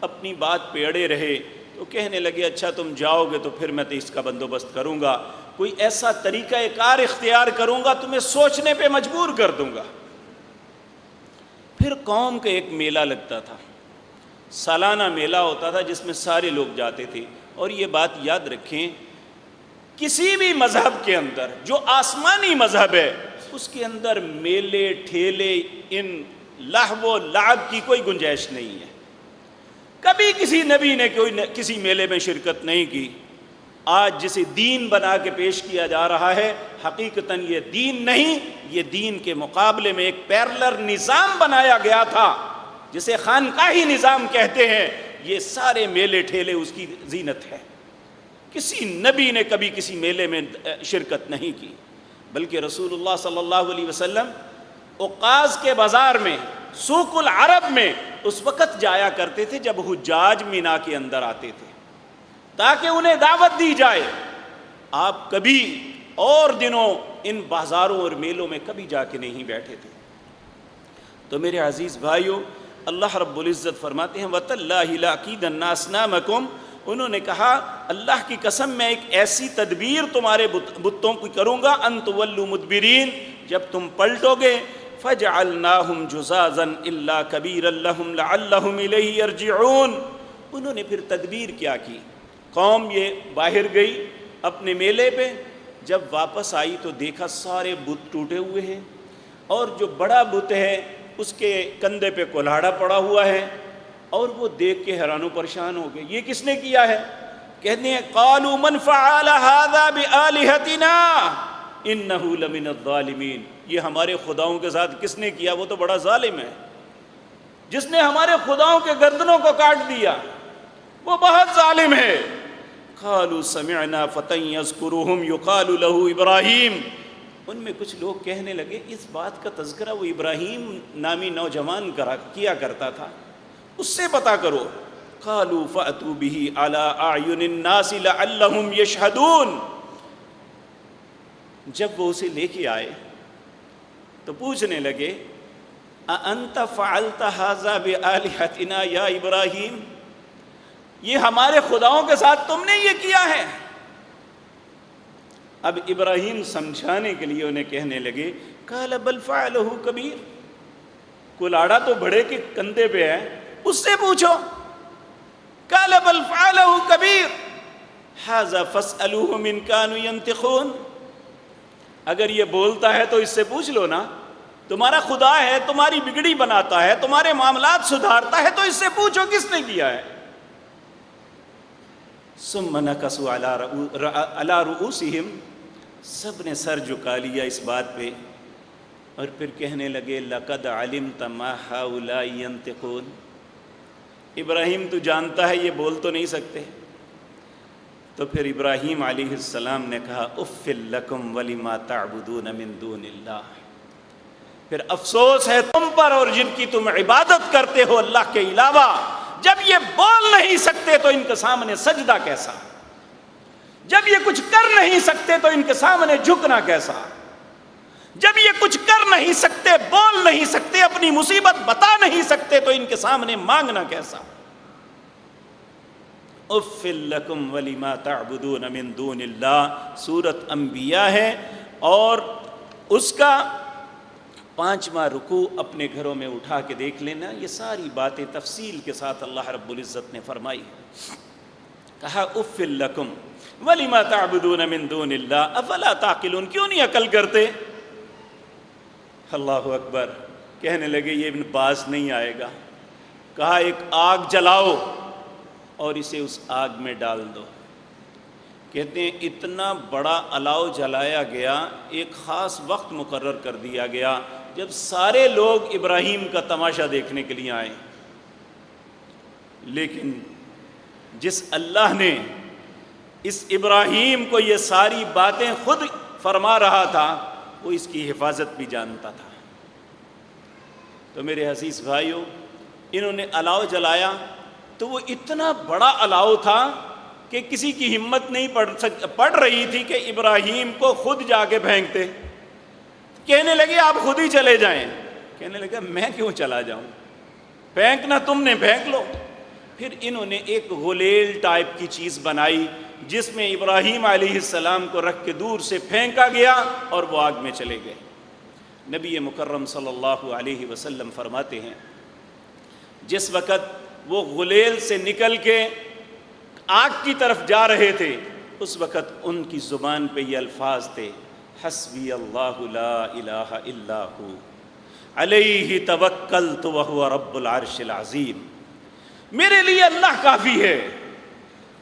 اپنی بات پہ اڑے رہے، تو کہنے لگے اچھا تم جاؤ گے تو پھر میں تو اس کا بندوبست کروں گا، کوئی ایسا طریقہ کار اختیار کروں گا، تمہیں سوچنے پہ مجبور کر دوں گا۔ پھر قوم کا ایک میلہ لگتا تھا، سالانہ میلہ ہوتا تھا جس میں سارے لوگ جاتے تھے۔ اور یہ بات یاد رکھیں، کسی بھی مذہب کے اندر جو آسمانی مذہب ہے اس کے اندر میلے ٹھیلے ان لہو و لعب کی کوئی گنجائش نہیں ہے۔ کبھی کسی نبی نے کسی میلے میں شرکت نہیں کی۔ آج جسے دین بنا کے پیش کیا جا رہا ہے، حقیقتاً یہ دین نہیں، یہ دین کے مقابلے میں ایک پیرلر نظام بنایا گیا تھا جسے خانقاہی نظام کہتے ہیں۔ یہ سارے میلے ٹھیلے اس کی زینت ہے۔ کسی نبی نے کبھی کسی میلے میں شرکت نہیں کی، بلکہ رسول اللہ صلی اللہ علیہ وسلم عکاظ کے بازار میں، سوق العرب میں اس وقت جایا کرتے تھے جب حجاج مینا کے اندر آتے تھے تاکہ انہیں دعوت دی جائے۔ آپ کبھی اور دنوں ان بازاروں اور میلوں میں کبھی جا کے نہیں بیٹھے تھے۔ تو میرے عزیز بھائیوں، اللہ رب العزت فرماتے ہیں وَتَاللَّهِ لَأَكِيدَنَّ أَصْنَامَكُمْ، انہوں نے کہا اللہ کی قسم میں ایک ایسی تدبیر تمہارے بتوں کی کروں گا ان تولوا مدبرین، جب تم پلٹو گے، فَجَعَلْنَاهُمْ جُزَازًا إِلَّا كَبِيرًا لَهُمْ لَعَلَّهُمْ إِلَيْهِ يَرْجِعُونَ۔ انہوں نے پھر تدبیر کیا کی، قوم یہ باہر گئی اپنے میلے پہ، جب واپس آئی تو دیکھا سارے بت ٹوٹے ہوئے ہیں، اور جو بڑا بت ہے اس کے کندھے پہ کلاڑا پڑا ہوا ہے، اور وہ دیکھ کے حیران و پریشان ہو گئے، یہ کس نے کیا ہے؟ کہتے ہیں قالوا من فعل هذا بآلهتنا انه لمن الظالمین، یہ ہمارے خداؤں کے ساتھ کس نے کیا؟ وہ تو بڑا ظالم ہے، جس نے ہمارے خداؤں کے گردنوں کو کاٹ دیا، وہ بہت ظالم ہے۔ قالوا سمعنا فتى يذكرهم يقال له ابراہیم، ان میں کچھ لوگ کہنے لگے اس بات کا تذکرہ وہ ابراہیم نامی نوجوان کیا کرتا تھا، اس سے پتہ کرو۔ قالوا فأتوا به على أعين الناس لعلهم يشهدون، جب وہ اسے لے کے آئے تو پوچھنے لگے أأنت فعلت هذا بآلهتنا یا ابراہیم، یہ ہمارے خداؤں کے ساتھ تم نے یہ کیا ہے؟ اب ابراہیم سمجھانے کے لیے انہیں کہنے لگے قال بل فعلہ کبیر، کلاڑا تو بڑے کے کندھے پہ ہے، اس سے پوچھو۔ قال بل فعلہ کبیر ھذا فاسألوہم ان کانوا ینطقون، اگر یہ بولتا ہے تو اس سے پوچھ لو نا، تمہارا خدا ہے، تمہاری بگڑی بناتا ہے، تمہارے معاملات سدھارتا ہے، تو اس سے پوچھو کس نے کیا ہے۔ ثم نکسوا علی رؤوسہم، سب نے سر جھکا لیا اس بات پہ، اور پھر کہنے لگے لقد علمت ما ہؤلاء ینطقون، ابراہیم تو جانتا ہے یہ بول تو نہیں سکتے۔ تو پھر ابراہیم علیہ السلام نے کہا اف لکم ولما تعبدون من دون اللہ، پھر افسوس ہے تم پر اور جن کی تم عبادت کرتے ہو اللہ کے علاوہ، جب یہ بول نہیں سکتے تو ان کے سامنے سجدہ کیسا، جب یہ کچھ کر نہیں سکتے تو ان کے سامنے جھکنا کیسا، جب یہ کچھ کر نہیں سکتے، بول نہیں سکتے، اپنی مصیبت بتا نہیں سکتے تو ان کے سامنے مانگنا کیسا۔ اف لکم ولما تعبدون من دون اللہ، سورۃ انبیاء ہے، اور اس کا 5واں رکوع اپنے گھروں میں اٹھا کے دیکھ لینا، یہ ساری باتیں تفصیل کے ساتھ اللہ رب العزت نے فرمائی۔ کہا اف لکم ولما تعبدون من دون اللہ افلا تعقلون، کیوں نہیں عقل کرتے؟ اللہ اکبر، کہنے لگے یہ ابن باز نہیں آئے گا۔ کہا ایک آگ جلاؤ اور اسے اس آگ میں ڈال دو۔ کہتے ہیں اتنا بڑا الاؤ جلایا گیا، ایک خاص وقت مقرر کر دیا گیا جب سارے لوگ ابراہیم کا تماشا دیکھنے کے لیے آئے، لیکن جس اللہ نے اس ابراہیم کو یہ ساری باتیں خود فرما رہا تھا، وہ اس کی حفاظت بھی جانتا تھا۔ تو میرے عزیز بھائیوں، انہوں نے الاؤ جلایا تو وہ اتنا بڑا الاؤ تھا کہ کسی کی ہمت نہیں پڑ رہی تھی کہ ابراہیم کو خود جا کے پھینکتے۔ کہنے لگے آپ خود ہی چلے جائیں۔ کہنے لگے میں کیوں چلا جاؤں، پھینکنا تم نے، پھینک لو۔ پھر انہوں نے ایک غلیل ٹائپ کی چیز بنائی جس میں ابراہیم علیہ السلام کو رکھ کے دور سے پھینکا گیا اور وہ آگ میں چلے گئے۔ نبی مکرم صلی اللہ علیہ وسلم فرماتے ہیں جس وقت وہ غلیل سے نکل کے آگ کی طرف جا رہے تھے، اس وقت ان کی زبان پہ یہ الفاظ تھے، حسبی اللہ لا الہ الا ہو علیہ توکلت وہو رب العرش العظیم، میرے لیے اللہ کافی ہے،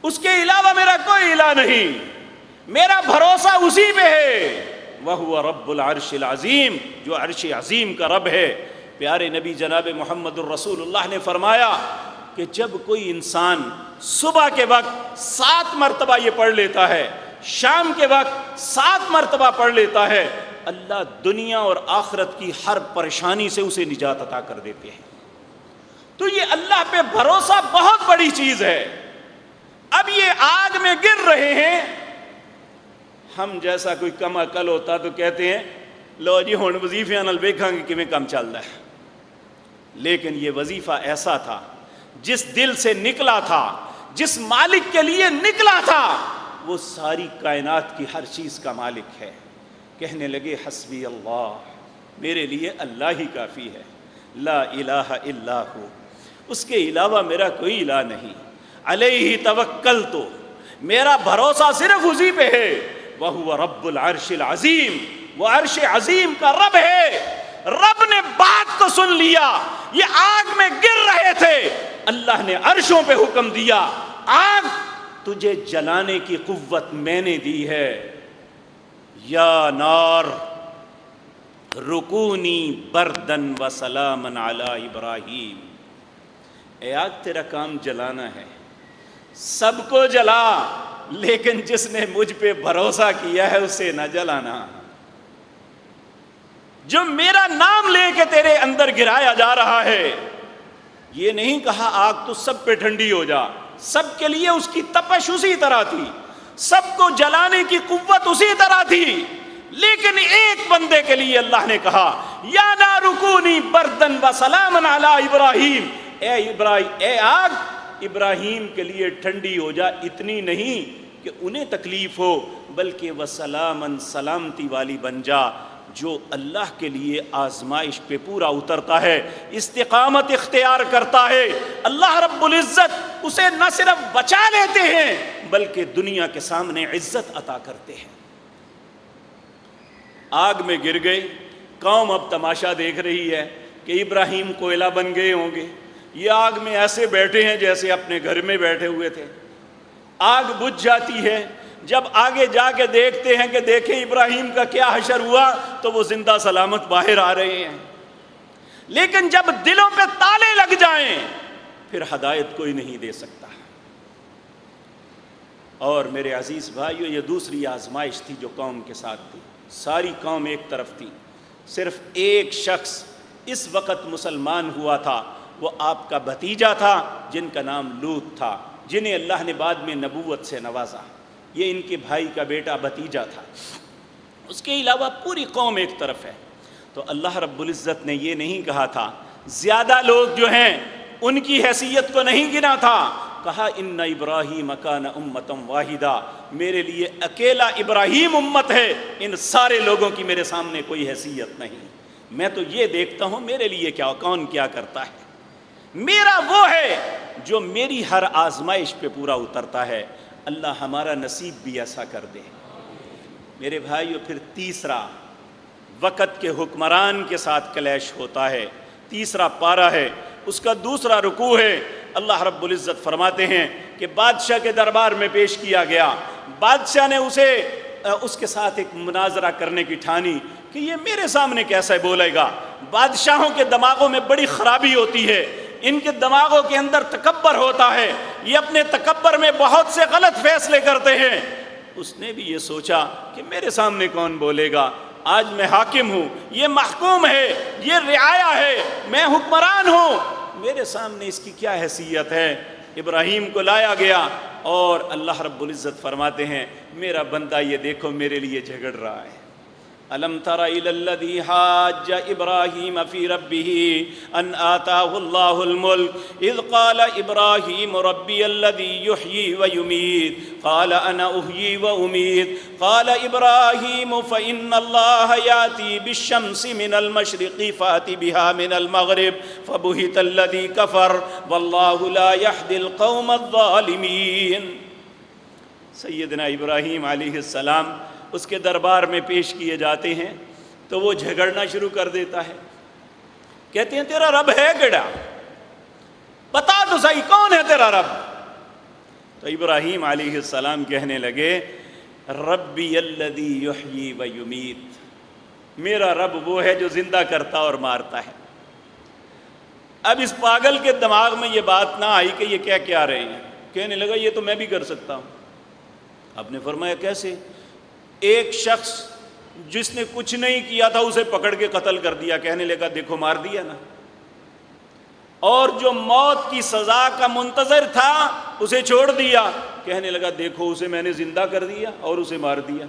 اس کے علاوہ میرا کوئی الہ نہیں، میرا بھروسہ اسی پہ ہے، وہو رب العرش العظیم، جو عرش عظیم کا رب ہے۔ پیارے نبی جناب محمد الرسول اللہ نے فرمایا کہ جب کوئی انسان صبح کے وقت 7 مرتبہ یہ پڑھ لیتا ہے، شام کے وقت 7 مرتبہ پڑھ لیتا ہے، اللہ دنیا اور آخرت کی ہر پریشانی سے اسے نجات عطا کر دیتے ہیں۔ تو یہ اللہ پہ بھروسہ بہت بڑی چیز ہے۔ اب یہ آگ میں گر رہے ہیں، ہم جیسا کوئی کم عقل ہوتا تو کہتے ہیں لو جی ہن وظیفے نال ویکھاں گے کیویں کم چلدا ہے، لیکن یہ وظیفہ ایسا تھا جس دل سے نکلا تھا، جس مالک کے لیے نکلا تھا، وہ ساری کائنات کی ہر چیز کا مالک ہے۔ کہنے لگے حسبی اللہ، میرے لیے اللہ ہی کافی ہے، لا الہ الا ہو، اس کے علاوہ میرا کوئی الہ نہیں، علیہ توکلت، میرا بھروسہ صرف اسی پہ ہے، وہو رب العرش العظیم، وہ عرش عظیم کا رب ہے۔ رب نے بات کو سن لیا، یہ آگ میں گر رہے تھے، اللہ نے عرشوں پہ حکم دیا، آگ تجھے جلانے کی قوت میں نے دی ہے، یا نار رکونی بردن و سلاما علی ابراہیم، اے آگ تیرا کام جلانا ہے، سب کو جلا، لیکن جس نے مجھ پہ بھروسہ کیا ہے اسے نہ جلانا۔ جو میرا نام لے کے تیرے اندر گرایا جا رہا ہے، یہ نہیں کہا آگ تو سب پہ ٹھنڈی ہو جا، سب کے لیے اس کی تپش اسی طرح تھی، سب کو جلانے کی قوت اسی طرح تھی، لیکن ایک بندے کے لیے اللہ نے کہا یا نار کونی بردن و سلاما علی ابراہیم، اے آگ ابراہیم کے لیے ٹھنڈی ہو جا، اتنی نہیں کہ انہیں تکلیف ہو، بلکہ وسلامن، سلامتی والی بن جا۔ جو اللہ کے لیے آزمائش پہ پورا اترتا ہے، استقامت اختیار کرتا ہے، اللہ رب العزت اسے نہ صرف بچا لیتے ہیں بلکہ دنیا کے سامنے عزت عطا کرتے ہیں۔ آگ میں گر گئے، قوم اب تماشا دیکھ رہی ہے کہ ابراہیم کوئلہ بن گئے ہوں گے، یہ آگ میں ایسے بیٹھے ہیں جیسے اپنے گھر میں بیٹھے ہوئے تھے۔ آگ بجھ جاتی ہے، جب آگے جا کے دیکھتے ہیں کہ دیکھیں ابراہیم کا کیا حشر ہوا، تو وہ زندہ سلامت باہر آ رہے ہیں، لیکن جب دلوں پہ تالے لگ جائیں پھر ہدایت کوئی نہیں دے سکتا۔ اور میرے عزیز بھائیو، یہ دوسری آزمائش تھی جو قوم کے ساتھ تھی، ساری قوم ایک طرف تھی، صرف ایک شخص اس وقت مسلمان ہوا تھا، وہ آپ کا بھتیجا تھا جن کا نام لوط تھا، جنہیں اللہ نے بعد میں نبوت سے نوازا۔ یہ ان کے بھائی کا بیٹا بھتیجا تھا۔ اس کے علاوہ پوری قوم ایک طرف ہے۔ تو اللہ رب العزت نے یہ نہیں کہا تھا، زیادہ لوگ جو ہیں ان کی حیثیت کو نہیں گنا تھا، کہا ان ابراہیم کان امۃ واحدہ، میرے لیے اکیلا ابراہیم امت ہے، ان سارے لوگوں کی میرے سامنے کوئی حیثیت نہیں۔ میں تو یہ دیکھتا ہوں میرے لیے کون کیا کرتا ہے، میرا وہ ہے جو میری ہر آزمائش پہ پورا اترتا ہے۔ اللہ ہمارا نصیب بھی ایسا کر دے۔ میرے بھائیو، پھر تیسرا وقت کے حکمران کے ساتھ کلیش ہوتا ہے۔ تیسرا پارہ ہے، اس کا دوسرا رکوع ہے۔ اللہ رب العزت فرماتے ہیں کہ بادشاہ کے دربار میں پیش کیا گیا۔ بادشاہ نے اس کے ساتھ ایک مناظرہ کرنے کی ٹھانی کہ یہ میرے سامنے کیسے بولے گا۔ بادشاہوں کے دماغوں میں بڑی خرابی ہوتی ہے، ان کے دماغوں کے اندر تکبر ہوتا ہے، یہ اپنے تکبر میں بہت سے غلط فیصلے کرتے ہیں۔ اس نے بھی یہ سوچا کہ میرے سامنے کون بولے گا، آج میں حاکم ہوں، یہ محکوم ہے، یہ رعایا ہے، میں حکمران ہوں، میرے سامنے اس کی کیا حیثیت ہے۔ ابراہیم کو لایا گیا اور اللہ رب العزت فرماتے ہیں میرا بندہ یہ دیکھو میرے لیے جھگڑ رہا ہے۔ الم تر الی الذی حاج ابراہیم فی ربہ ان آتاہ اللہ الملک اذ قال ابراہیم ربی الذی یحیی ویمیت قال انا احیی وامیت قال ابراہیم فإن اللہ یأتی بالشمس من المشرق فأت بها من المغرب فبہت الذی کفر واللہ لا یہدی القوم الظالمین۔ سیدنا ابراہیم علیہ السلام اس کے دربار میں پیش کیے جاتے ہیں تو وہ جھگڑنا شروع کر دیتا ہے۔ کہتے ہیں تیرا رب ہے کیڑا، بتا تو صحیح کون ہے تیرا رب۔ تو ابراہیم علیہ السلام کہنے لگے ربی الذی یحیی و یمیت، میرا رب وہ ہے جو زندہ کرتا اور مارتا ہے۔ اب اس پاگل کے دماغ میں یہ بات نہ آئی کہ یہ کیا رہے ہیں، کہنے لگا یہ تو میں بھی کر سکتا ہوں۔ آپ نے فرمایا کیسے؟ ایک شخص جس نے کچھ نہیں کیا تھا اسے پکڑ کے قتل کر دیا، کہنے لگا دیکھو مار دیا نا، اور جو موت کی سزا کا منتظر تھا اسے چھوڑ دیا، کہنے لگا دیکھو اسے میں نے زندہ کر دیا اور اسے مار دیا۔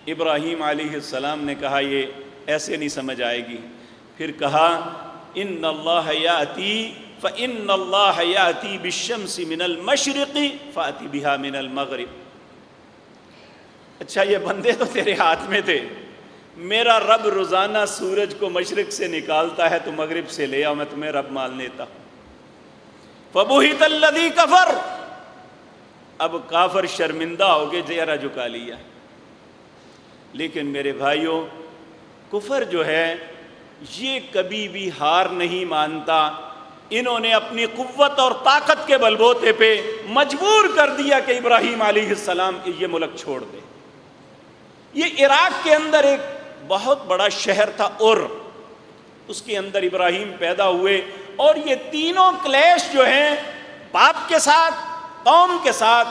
ابراہیم علیہ السلام نے کہا یہ ایسے نہیں سمجھ آئے گی، پھر کہا ان اللہ یاتی فإن اللہ یاتی بالشمس من المشرق فأتی بها من المغرب۔ اچھا یہ بندے تو تیرے ہاتھ میں تھے، میرا رب روزانہ سورج کو مشرق سے نکالتا ہے تو مغرب سے لے آؤ، میں تمہیں رب مان لیتا ہوں۔ فبہت الذی کفر، اب کافر شرمندہ ہو کے چہرہ جھکا لیا۔ لیکن میرے بھائیوں، کفر جو ہے یہ کبھی بھی ہار نہیں مانتا۔ انہوں نے اپنی قوت اور طاقت کے بلبوتے پہ مجبور کر دیا کہ ابراہیم علیہ السلام یہ ملک چھوڑ دے۔ یہ عراق کے اندر ایک بہت بڑا شہر تھا اس کے اندر ابراہیم پیدا ہوئے، اور یہ تینوں کلیش جو ہیں باپ کے ساتھ، قوم کے ساتھ،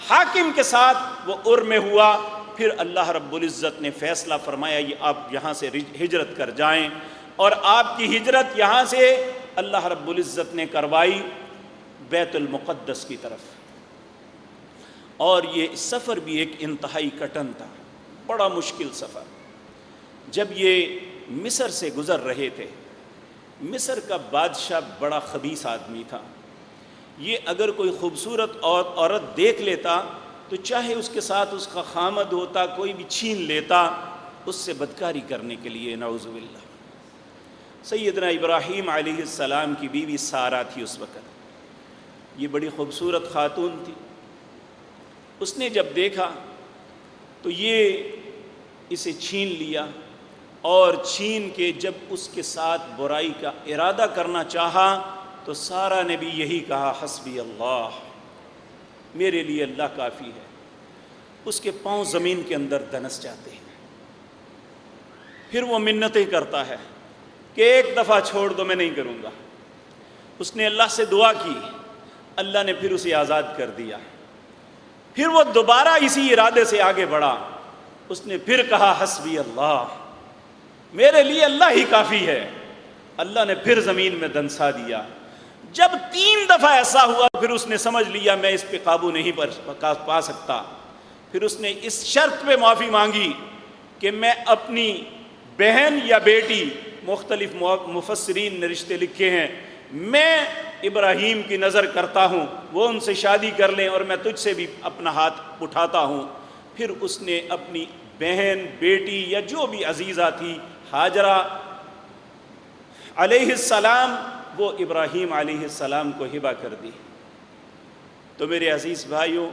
حاکم کے ساتھ، وہ میں ہوا۔ پھر اللہ رب العزت نے فیصلہ فرمایا یہ آپ یہاں سے ہجرت کر جائیں، اور آپ کی ہجرت یہاں سے اللہ رب العزت نے کروائی بیت المقدس کی طرف۔ اور یہ سفر بھی ایک انتہائی کٹن تھا، بڑا مشکل سفر۔ جب یہ مصر سے گزر رہے تھے، مصر کا بادشاہ بڑا خبیث آدمی تھا۔ یہ اگر کوئی خوبصورت عورت دیکھ لیتا تو چاہے اس کے ساتھ اس کا خامد ہوتا کوئی بھی چھین لیتا اس سے بدکاری کرنے کے لیے، نعوذ باللہ۔ سیدنا ابراہیم علیہ السلام کی بیوی سارہ تھی اس وقت، یہ بڑی خوبصورت خاتون تھی۔ اس نے جب دیکھا تو یہ اسے چھین لیا، اور چھین کے جب اس کے ساتھ برائی کا ارادہ کرنا چاہا تو سارہ نے بھی یہی کہا حسبی اللہ، میرے لیے اللہ کافی ہے۔ اس کے پاؤں زمین کے اندر دنس جاتے ہیں۔ پھر وہ منتیں کرتا ہے کہ ایک دفعہ چھوڑ دو، میں نہیں کروں گا۔ اس نے اللہ سے دعا کی، اللہ نے پھر اسے آزاد کر دیا۔ پھر وہ دوبارہ اسی ارادے سے آگے بڑھا، اس نے پھر کہا حسبی اللہ، میرے لیے اللہ ہی کافی ہے۔ اللہ نے پھر زمین میں دنسا دیا۔ جب 3 دفعہ ایسا ہوا پھر اس نے سمجھ لیا میں اس پہ قابو نہیں پا سکتا۔ پھر اس نے اس شرط پہ معافی مانگی کہ میں اپنی بہن یا بیٹی، مختلف مفسرین نے رشتے لکھے ہیں، میں ابراہیم کی نظر کرتا ہوں وہ ان سے شادی کر لیں اور میں تجھ سے بھی اپنا ہاتھ اٹھاتا ہوں۔ پھر اس نے اپنی بہن، بیٹی یا جو بھی عزیزہ تھی، ہاجرہ علیہ السلام، وہ ابراہیم علیہ السلام کو ہبہ کر دی۔ تو میرے عزیز بھائیوں،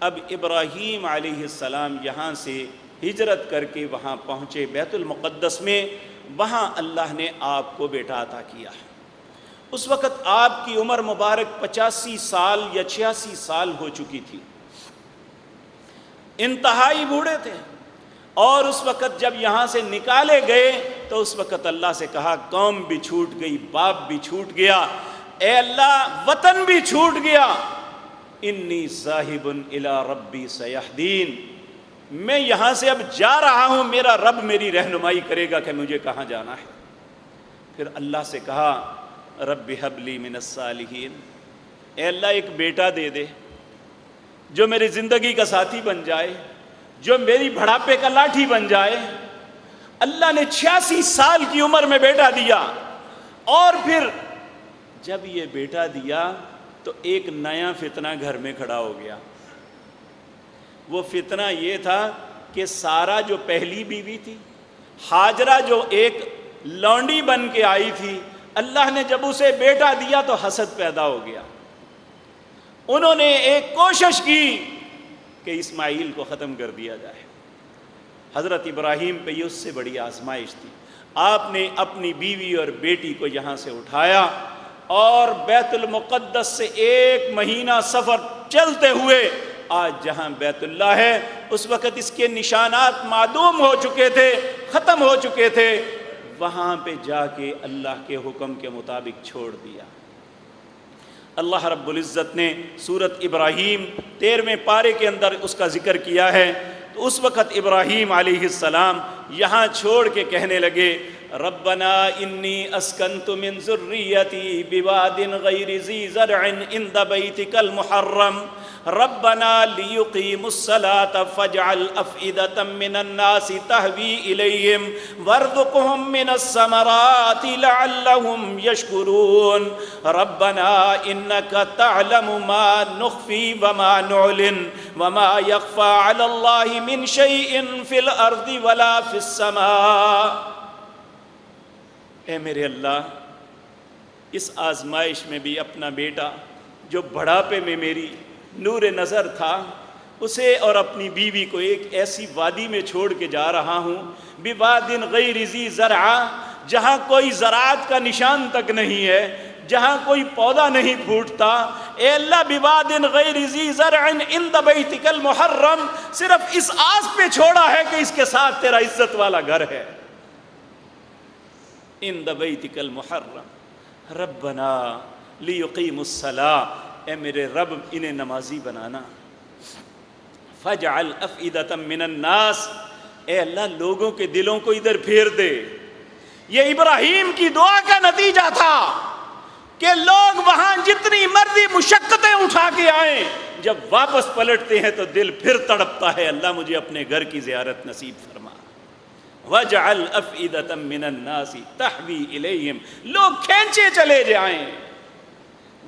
اب ابراہیم علیہ السلام یہاں سے ہجرت کر کے وہاں پہنچے بیت المقدس میں، وہاں اللہ نے آپ کو بیٹا عطا کیا۔ اس وقت آپ کی عمر مبارک 85 سال یا 86 سال ہو چکی تھی، انتہائی بوڑھے تھے۔ اور اس وقت جب یہاں سے نکالے گئے تو اس وقت اللہ سے کہا قوم بھی چھوٹ گئی، باپ بھی چھوٹ گیا، اے اللہ وطن بھی چھوٹ گیا، انی ذاہب الی ربی سیہدین، میں یہاں سے اب جا رہا ہوں، میرا رب میری رہنمائی کرے گا کہ مجھے کہاں جانا ہے۔ پھر اللہ سے کہا رب ہب لی من الصالحین، اے اللہ ایک بیٹا دے دے جو میری زندگی کا ساتھی بن جائے، جو میری بڑھاپے کا لاٹھی بن جائے۔ اللہ نے 86 سال کی عمر میں بیٹا دیا، اور پھر جب یہ بیٹا دیا تو ایک نیا فتنہ گھر میں کھڑا ہو گیا۔ وہ فتنہ یہ تھا کہ سارا جو پہلی بیوی تھی، ہاجرہ جو ایک لونڈی بن کے آئی تھی، اللہ نے جب اسے بیٹا دیا تو حسد پیدا ہو گیا۔ انہوں نے ایک کوشش کی کہ اسماعیل کو ختم کر دیا جائے۔ حضرت ابراہیم پہ یہ اس سے بڑی آزمائش تھی۔ آپ نے اپنی بیوی اور بیٹی کو یہاں سے اٹھایا اور بیت المقدس سے 1 مہینہ سفر چلتے ہوئے آج جہاں بیت اللہ ہے، اس وقت اس کے نشانات معدوم ہو چکے تھے، ختم ہو چکے تھے، وہاں پہ جا کے اللہ کے حکم کے مطابق چھوڑ دیا۔ اللہ رب العزت نے سورۃ ابراہیم 13ویں پارے کے اندر اس کا ذکر کیا ہے۔ تو اس وقت ابراہیم علیہ السلام یہاں چھوڑ کے کہنے لگے ربنا انی اسکنت من ذریتی بواد غیر ذی زرع عند بیتک المحرم ربنا لیقیموا الصلاة فاجعل افئدة من الناس تہوی الیہم وارزقهم من الثمرات لعلهم یشکرون ربنا انك تعلم ما نخفی وما نعلن وما يخفى على الله من شيء في الارض ولا في السماء۔ اے میرے اللہ، اس آزمائش میں بھی اپنا بیٹا جو بڑھاپے میں میری نور نظر تھا، اسے اور اپنی بیوی کو ایک ایسی وادی میں چھوڑ کے جا رہا ہوں، بواد غیر ذی زرع، جہاں کوئی زراعت کا نشان تک نہیں ہے، جہاں کوئی پودا نہیں پھوٹتا۔ اے اللہ بواد غیر ذی زرع عند بیتک المحرم، صرف اس آس پہ چھوڑا ہے کہ اس کے ساتھ تیرا عزت والا گھر ہے۔ عند بیتک المحرم ربنا لیقیموا الصلاة، اے میرے رب انہیں نمازی بنانا۔ فاجعل افئدة من الناس، اے اللہ لوگوں کے دلوں کو ادھر پھیر دے۔ یہ ابراہیم کی دعا کا نتیجہ تھا کہ لوگ وہاں جتنی مرضی مشقتیں اٹھا کے آئیں، جب واپس پلٹتے ہیں تو دل پھر تڑپتا ہے اللہ مجھے اپنے گھر کی زیارت نصیب فرما۔ وَاجْعَلْ أَفْئِدَةً مِّنَ النَّاسِ تَحْوِي إِلَيْهِمْ، لوگ کھینچے چلے جائیں۔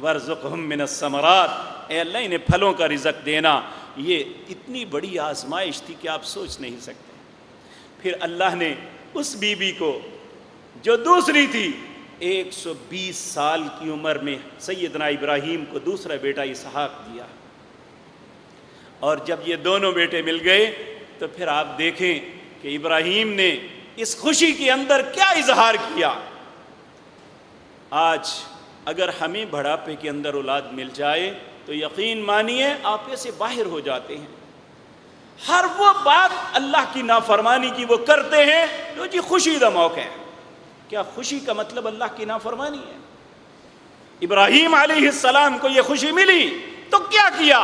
وَارْزُقْهُم مِّنَ الثَّمَرَاتِ، اے اللہ انہیں پھلوں کا رزق دینا۔ یہ اتنی بڑی آزمائش تھی کہ آپ سوچ نہیں سکتے۔ پھر اللہ نے اس بی بی کو جو دوسری تھی 120 سال کی عمر میں سیدنا ابراہیم کو دوسرا بیٹا اسحاق دیا، اور جب یہ دونوں بیٹے مل گئے تو پھر آپ دیکھیں کہ ابراہیم نے اس خوشی کے اندر کیا اظہار کیا۔ آج اگر ہمیں بڑھاپے کے اندر اولاد مل جائے تو یقین مانیے آپے سے باہر ہو جاتے ہیں۔ ہر وہ بات اللہ کی نافرمانی کی وہ کرتے ہیں جو جی خوشی دا موقع ہے۔ کیا خوشی کا مطلب اللہ کی نافرمانی ہے؟ ابراہیم علیہ السلام کو یہ خوشی ملی تو کیا کیا؟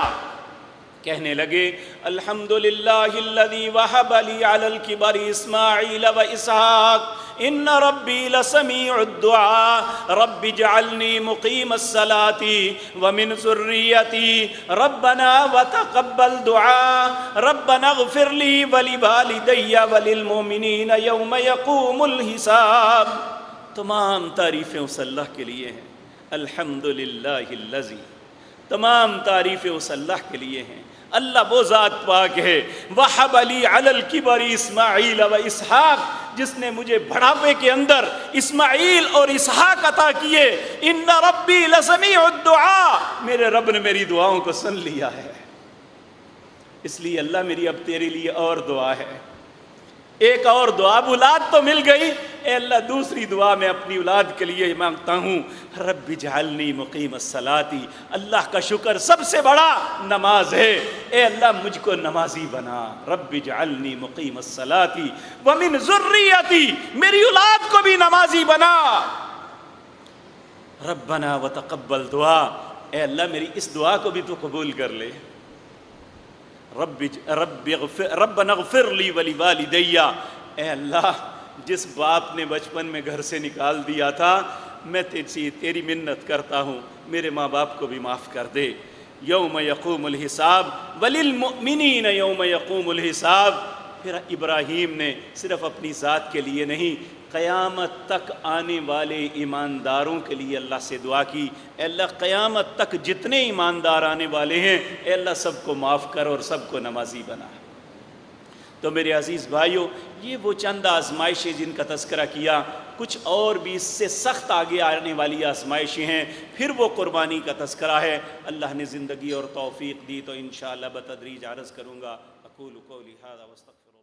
کہنے لگے الحمدللہ الذی وہب لی علی الکبر اسماعیل و اسحاق، ان ربی لسمیع الدعاء رب اجعلنی مقیم الصلاة ومن ذریتی ربنا وتقبل دعاء ربنا اغفر لی ولوالدی وللمؤمنین یوم یقوم الحساب۔ تمام تعریفیں اس اللہ کے لیے ہیں، الحمدللہ الذی، تمام تعریفیں اس اللہ کے لیے ہیں۔ اللہ وہ ذات پاک ہے، وَحَبَ لِي عَلَى الْكِبَرِ اسماعیل و اسحاق، جس نے مجھے بڑھاپے کے اندر اسماعیل اور اسحاق عطا کیے۔ ان ربی لسمیع الدعاء، میرے رب نے میری دعاؤں کو سن لیا ہے، اس لیے اللہ میری اب تیرے لیے اور دعا ہے، ایک اور دعا، اب اولاد تو مل گئی، اے اللہ دوسری دعا میں اپنی اولاد کے لیے مانگتا ہوں، رب اجعلنی مقیم الصلاۃ، اللہ کا شکر سب سے بڑا نماز ہے، اے اللہ مجھ کو نمازی بنا، رب اجعلنی مقیم الصلاۃ ومن ذریتی، میری اولاد کو بھی نمازی بنا، ربنا وتقبل دعا، اے اللہ میری اس دعا کو بھی تو قبول کر لے، ربنا اغفر لی ولوالدی، اے اللہ جس باپ نے بچپن میں گھر سے نکال دیا تھا، میں تیری منت کرتا ہوں میرے ماں باپ کو بھی معاف کر دے، یوم یقوم الحساب وللمؤمنین یوم یقوم الحساب۔ پھر ابراہیم نے صرف اپنی ذات کے لیے نہیں، قیامت تک آنے والے ایمانداروں کے لیے اللہ سے دعا کی، اے اللہ قیامت تک جتنے ایماندار آنے والے ہیں، اے اللہ سب کو معاف کر اور سب کو نمازی بنا۔ تو میرے عزیز بھائیوں، یہ وہ چند آزمائشیں جن کا تذکرہ کیا، کچھ اور بھی اس سے سخت آگے آنے والی آزمائشیں ہیں، پھر وہ قربانی کا تذکرہ ہے۔ اللہ نے زندگی اور توفیق دی تو انشاءاللہ بتدریج عرض کروں گا۔ اقول قولی ھذا واستغفر